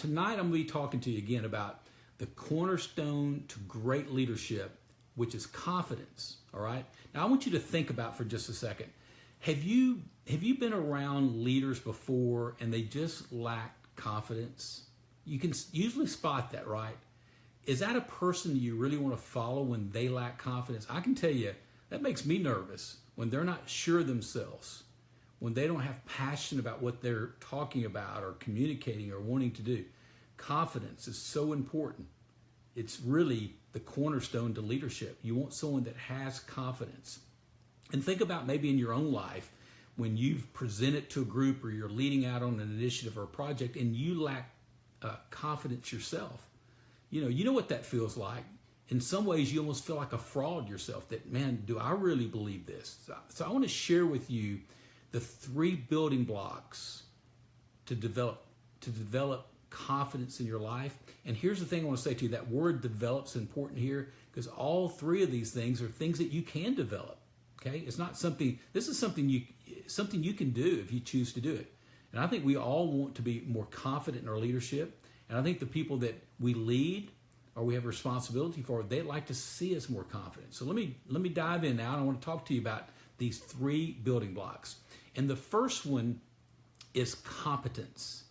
tonight I'm going to be talking to you again about the cornerstone to great leadership, which is confidence. All right. Now I want you to think about for just a second. Have you been around leaders before and they just lack confidence? You can usually spot that, right? Is that a person you really want to follow when they lack confidence? I can tell you that makes me nervous when they're not sure of themselves, when they don't have passion about what they're talking about or communicating or wanting to do. Confidence is so important. It's really the cornerstone to leadership. You want someone that has confidence. And think about maybe in your own life when you've presented to a group or you're leading out on an initiative or a project and you lack confidence yourself. You know what that feels like. In some ways, you almost feel like a fraud yourself that, man, do I really believe this? So I want to share with you the 3 building blocks to develop confidence in your life. And here's the thing I want to say to you, that word develop's important here because all 3 of these things are things that you can develop. Okay? It's not something, this is something you can do if you choose to do it. And I think we all want to be more confident in our leadership. And I think the people that we lead or we have responsibility for, they'd like to see us more confident. So let me dive in now. And I want to talk to you about these 3 building blocks. And the first one is competence.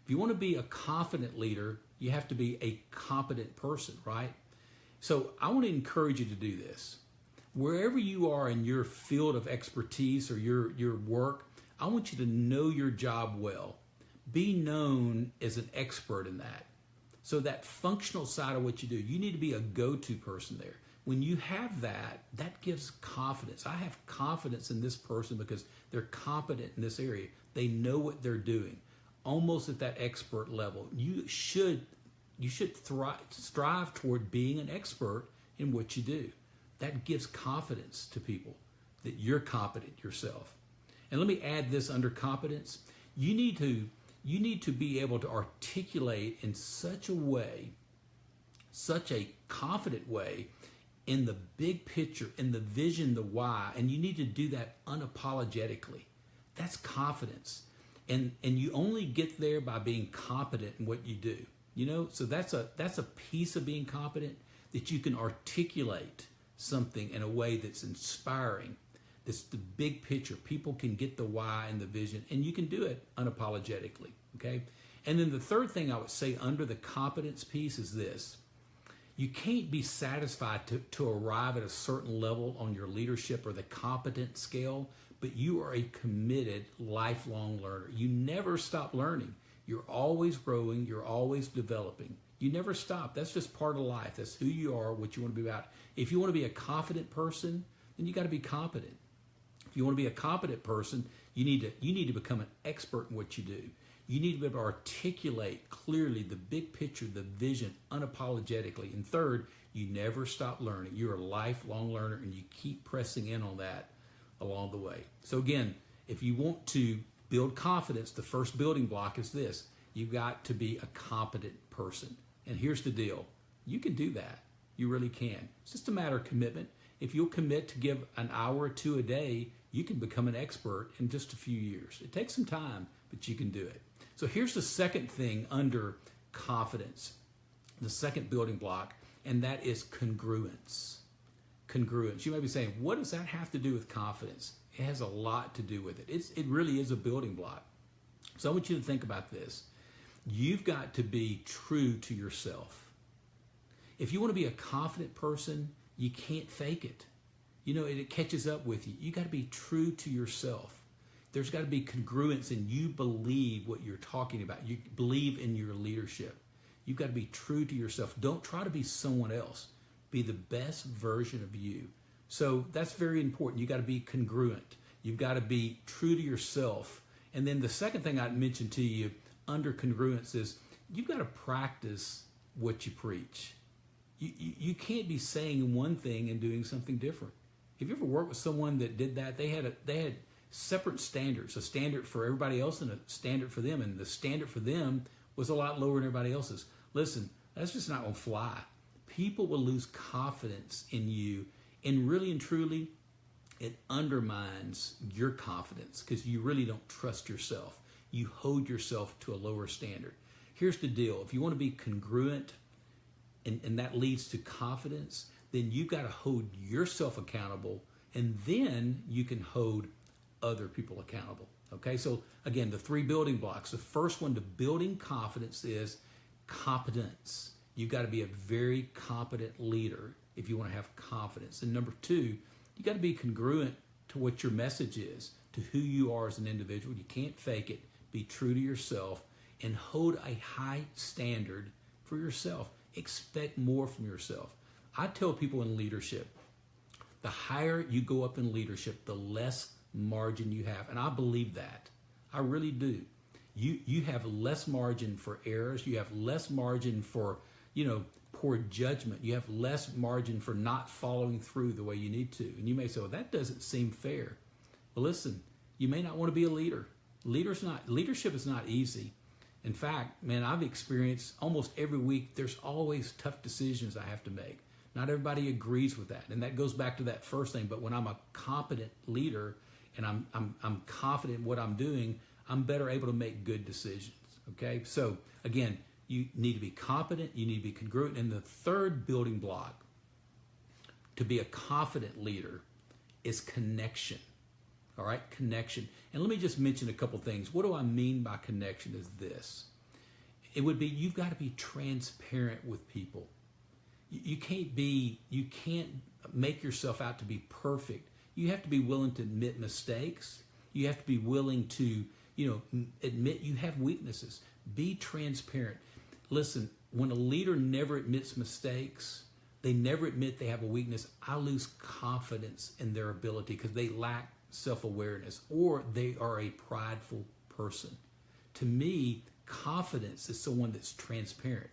If you want to be a confident leader, you have to be a competent person, right? So I want to encourage you to do this. Wherever you are in your field of expertise or your work, I want you to know your job well. Be known as an expert in that. So that functional side of what you do, you need to be a go-to person there. When you have that, that gives confidence. I have confidence in this person because they're competent in this area. They know what they're doing, almost at that expert level. You should strive toward being an expert in what you do. That gives confidence to people that you're competent yourself. And let me add this under competence. You need to be able to articulate in such a confident way in the big picture, in the vision, the why, and you need to do that unapologetically. That's confidence. And you only get there by being competent in what you do. So that's a piece of being competent, that you can articulate something in a way that's inspiring. It's the big picture. People can get the why and the vision, and you can do it unapologetically, okay? And then the third thing I would say under the competence piece is this. You can't be satisfied to arrive at a certain level on your leadership or the competence scale, but you are a committed lifelong learner. You never stop learning. You're always growing. You're always developing. You never stop. That's just part of life. That's who you are, what you want to be about. If you want to be a confident person, then you got to be competent. If you want to be a competent person, you need to become an expert in what you do. You need to be able to articulate clearly the big picture, the vision, unapologetically. And third, you never stop learning. You're a lifelong learner, and you keep pressing in on that along the way. So again, if you want to build confidence, the first building block is this. You've got to be a competent person. And here's the deal. You can do that. You really can. It's just a matter of commitment. If you'll commit to give an hour or 2 a day, you can become an expert in just a few years. It takes some time, but you can do it. So here's the second thing under confidence, the second building block, and that is congruence. Congruence. You may be saying, what does that have to do with confidence? It has a lot to do with it. It really is a building block. So I want you to think about this. You've got to be true to yourself. If you want to be a confident person, you can't fake it. It catches up with you. You got to be true to yourself. There's got to be congruence, and you believe what you're talking about. You believe in your leadership. You've got to be true to yourself. Don't try to be someone else. Be the best version of you. So that's very important. You got to be congruent. You've got to be true to yourself. And then the second thing I'd mention to you under congruence is you've got to practice what you preach. You can't be saying one thing and doing something different. Have you ever worked with someone that did that? They had separate standards, a standard for everybody else and a standard for them, and the standard for them was a lot lower than everybody else's. Listen, that's just not going to fly. People will lose confidence in you, and really and truly, it undermines your confidence because you really don't trust yourself. You hold yourself to a lower standard. here's the deal. If you want to be congruent and that leads to confidence, then you've got to hold yourself accountable, and then you can hold other people accountable. Okay, so again, the 3 building blocks. The first one to building confidence is competence. You've got to be a very competent leader if you want to have confidence. And number 2, you got to be congruent to what your message is, to who you are as an individual. You can't fake it. Be true to yourself and hold a high standard for yourself. Expect more from yourself. I tell people in leadership, the higher you go up in leadership, the less margin you have. And I believe that. I really do. You have less margin for errors. You have less margin for, poor judgment. You have less margin for not following through the way you need to. And you may say, well, that doesn't seem fair. Well, listen, you may not want to be a leader. Leadership is not easy. In fact, man, I've experienced almost every week, there's always tough decisions I have to make. Not everybody agrees with that. And that goes back to that first thing. But when I'm a competent leader and I'm confident in what I'm doing, I'm better able to make good decisions. Okay? So again, you need to be competent, you need to be congruent. And the third building block to be a confident leader is connection. All right, connection. And let me just mention a couple things. What do I mean by connection is this. It would be, you've got to be transparent with people. You can't make yourself out to be perfect. You have to be willing to admit mistakes. You have to be willing to, admit you have weaknesses. Be transparent. Listen, when a leader never admits mistakes, they never admit they have a weakness, I lose confidence in their ability because they lack self-awareness, or they are a prideful person. To me, confidence is someone that's transparent.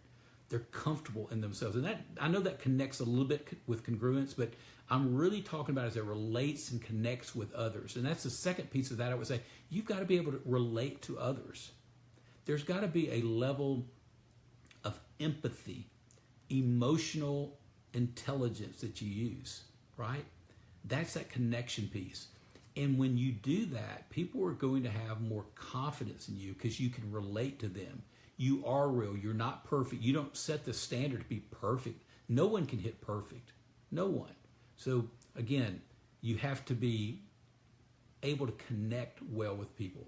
They're comfortable in themselves. And that, I know that connects a little bit with congruence, but I'm really talking about as it relates and connects with others. And that's the second piece of that. I would say you've got to be able to relate to others. There's got to be a level of empathy, emotional intelligence that you use, right? That's that connection piece. And when you do that, people are going to have more confidence in you because you can relate to them. You are real. You're not perfect. You don't set the standard to be perfect. No one can hit perfect. No one. So again, you have to be able to connect well with people.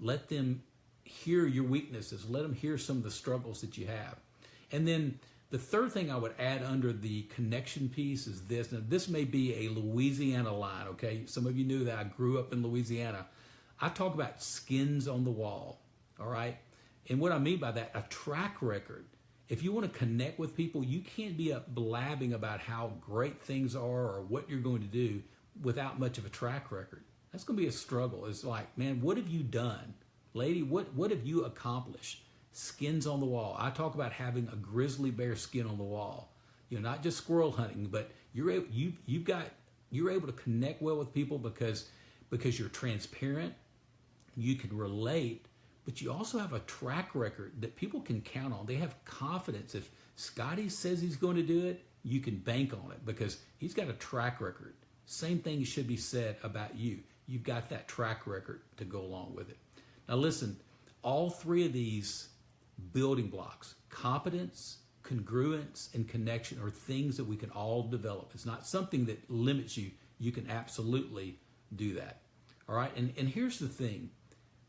Let them hear your weaknesses. Let them hear some of the struggles that you have. And then the third thing I would add under the connection piece is this. Now, this may be a Louisiana line, okay? Some of you knew that I grew up in Louisiana. I talk about skins on the wall, all right? And what I mean by that, a track record. If you want to connect with people, you can't be up blabbing about how great things are or what you're going to do without much of a track record. That's going to be a struggle. It's like, man, what have you done? Lady, what have you accomplished? Skins on the wall. I talk about having a grizzly bear skin on the wall. Not just squirrel hunting, but you're able to connect well with people because you're transparent, you can relate, but you also have a track record that people can count on. They have confidence. If Scotty says he's going to do it, you can bank on it because he's got a track record. Same thing should be said about you. You've got that track record to go along with it. Now listen, all 3 of these building blocks, competence, congruence, and connection, are things that we can all develop. It's not something that limits you. You can absolutely do that. All right, and here's the thing.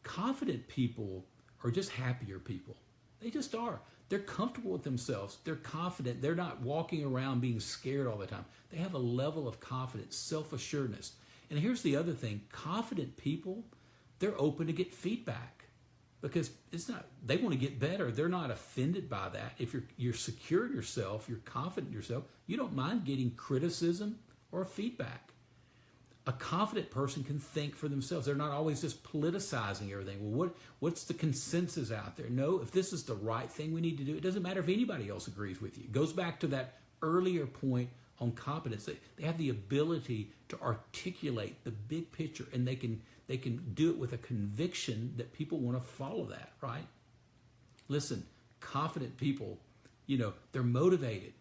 Confident people are just happier people. They just are. They're comfortable with themselves. They're confident. They're not walking around being scared all the time. They have a level of confidence, self-assuredness. And here's the other thing. Confident people, they're open to get feedback. Because they want to get better. They're not offended by that. If you're secure in yourself, you're confident in yourself, you don't mind getting criticism or feedback. A confident person can think for themselves. They're not always just politicizing everything. Well, what's the consensus out there? No, if this is the right thing we need to do, it doesn't matter if anybody else agrees with you. It goes back to that earlier point on competence. They have the ability to articulate the big picture, and they can do it with a conviction that people want to follow that, right? Listen, confident people, they're motivated.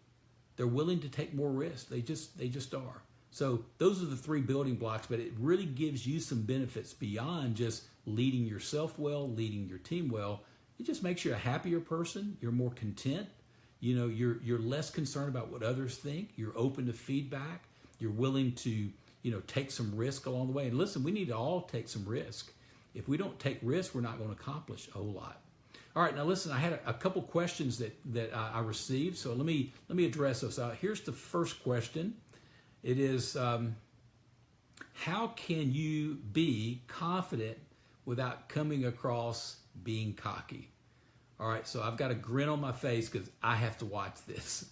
They're willing to take more risks. They just are. So those are the 3 building blocks, but it really gives you some benefits beyond just leading yourself well, leading your team well. It just makes you a happier person. You're more content. You know, you're less concerned about what others think. You're open to feedback. You're willing to, you know, take some risk along the way. And listen, we need to all take some risk. If we don't take risk, we're not going to accomplish a whole lot. All right, now listen, I had a couple questions that I received, so let me address those. Here's the first question. It is, how can you be confident without coming across being cocky? All right, so I've got a grin on my face because I have to watch this.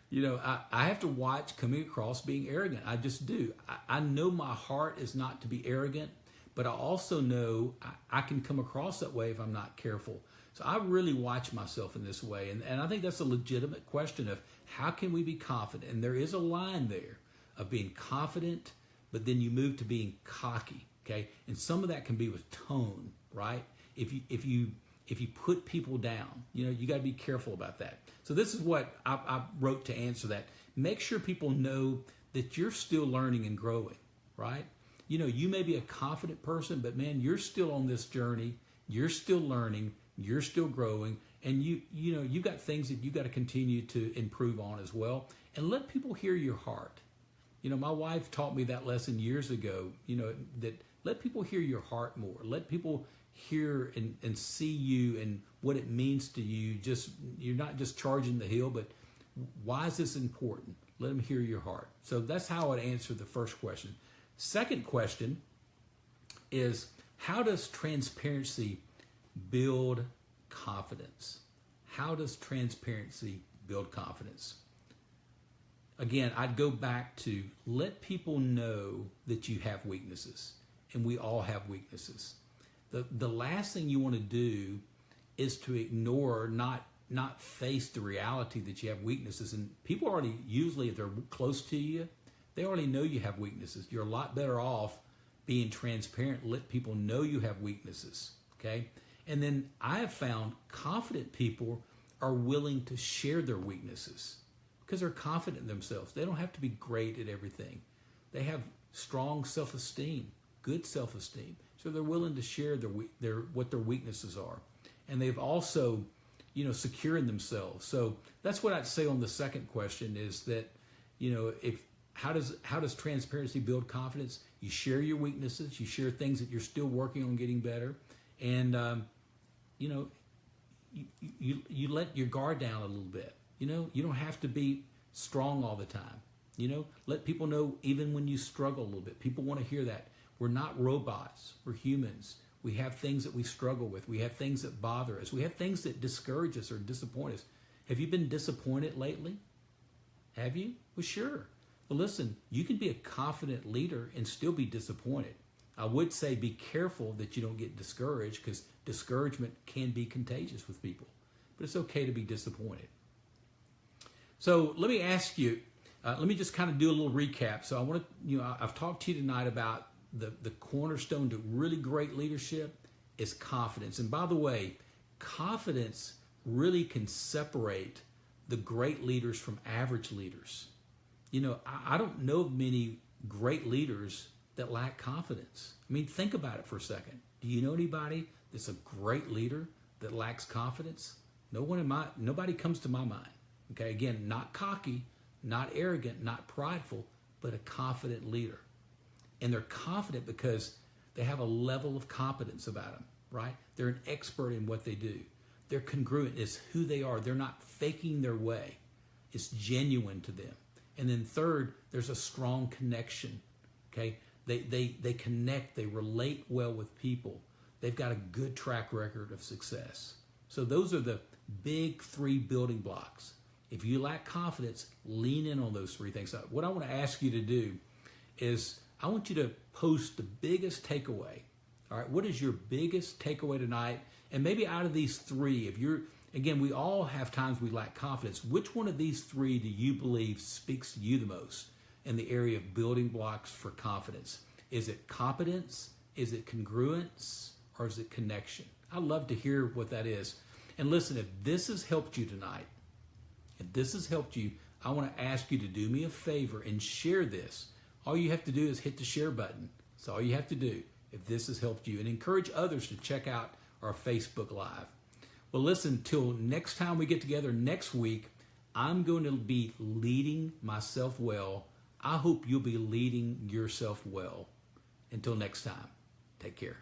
You know, I have to watch coming across being arrogant. I just do. I know my heart is not to be arrogant, but I also know I can come across that way if I'm not careful. So I really watch myself in this way. And I think that's a legitimate question of how can we be confident? And there is a line there of being confident, but then you move to being cocky, okay? And some of that can be with tone, right? If you put people down, you know, you got to be careful about that. So this is what I wrote to answer that. Make sure people know that you're still learning and growing, right? You know, you may be a confident person, but man, you're still on this journey. You're still learning. You're still growing. And you know, you got things that you got to continue to improve on as well. And let people hear your heart. You know, my wife taught me that lesson years ago, you know, that let people hear your heart more. Let people hear and see you and what it means to you. Just, you're not just charging the hill, but why is this important? Let them hear your heart. So that's how I'd answer the first question. Second question is, how does transparency build confidence? How does transparency build confidence? Again, I'd go back to let people know that you have weaknesses, and we all have weaknesses. The last thing you want to do is to ignore, not face the reality that you have weaknesses. And people already, usually if they're close to you, they already know you have weaknesses. You're a lot better off being transparent. Let people know you have weaknesses, okay? And then I have found confident people are willing to share their weaknesses because they're confident in themselves. They don't have to be great at everything. They have strong self-esteem, good self-esteem. So they're willing to share what their weaknesses are. And they've also, you know, secure in themselves. So that's what I'd say on the second question is that, you know, how does transparency build confidence? You share your weaknesses. You share things that you're still working on getting better. And, you know, you let your guard down a little bit. You know, you don't have to be strong all the time. You know, let people know even when you struggle a little bit. People want to hear that. We're not robots. We're humans. We have things that we struggle with. We have things that bother us. We have things that discourage us or disappoint us. Have you been disappointed lately? Have you? Well, sure. Well, listen, you can be a confident leader and still be disappointed. I would say be careful that you don't get discouraged because discouragement can be contagious with people. But it's okay to be disappointed. So let me ask you, let me just kind of do a little recap. So I want to, you know, I've talked to you tonight about the cornerstone to really great leadership is confidence. And by the way, confidence really can separate the great leaders from average leaders. You know, I don't know of many great leaders that lack confidence. I mean, think about it for a second. Do you know anybody that's a great leader that lacks confidence? Nobody comes to my mind. Okay, again, not cocky, not arrogant, not prideful, but a confident leader. And they're confident because they have a level of competence about them, right? They're an expert in what they do. They're congruent. It's who they are. They're not faking their way. It's genuine to them. And then third, there's a strong connection, okay? They connect. They relate well with people. They've got a good track record of success. So those are the big three building blocks. If you lack confidence, lean in on those three things. So what I want to ask you to do is I want you to post the biggest takeaway. All right, what is your biggest takeaway tonight? And maybe out of these three, if you're, again, we all have times we lack confidence. Which one of these three do you believe speaks to you the most in the area of building blocks for confidence? Is it competence? Is it congruence? Or is it connection? I'd love to hear what that is. And listen, if this has helped you tonight, I want to ask you to do me a favor and share this. All you have to do is hit the share button. That's all you have to do if this has helped you. And encourage others to check out our Facebook Live. Well, listen, till next time we get together next week, I'm going to be leading myself well. I hope you'll be leading yourself well. Until next time, take care.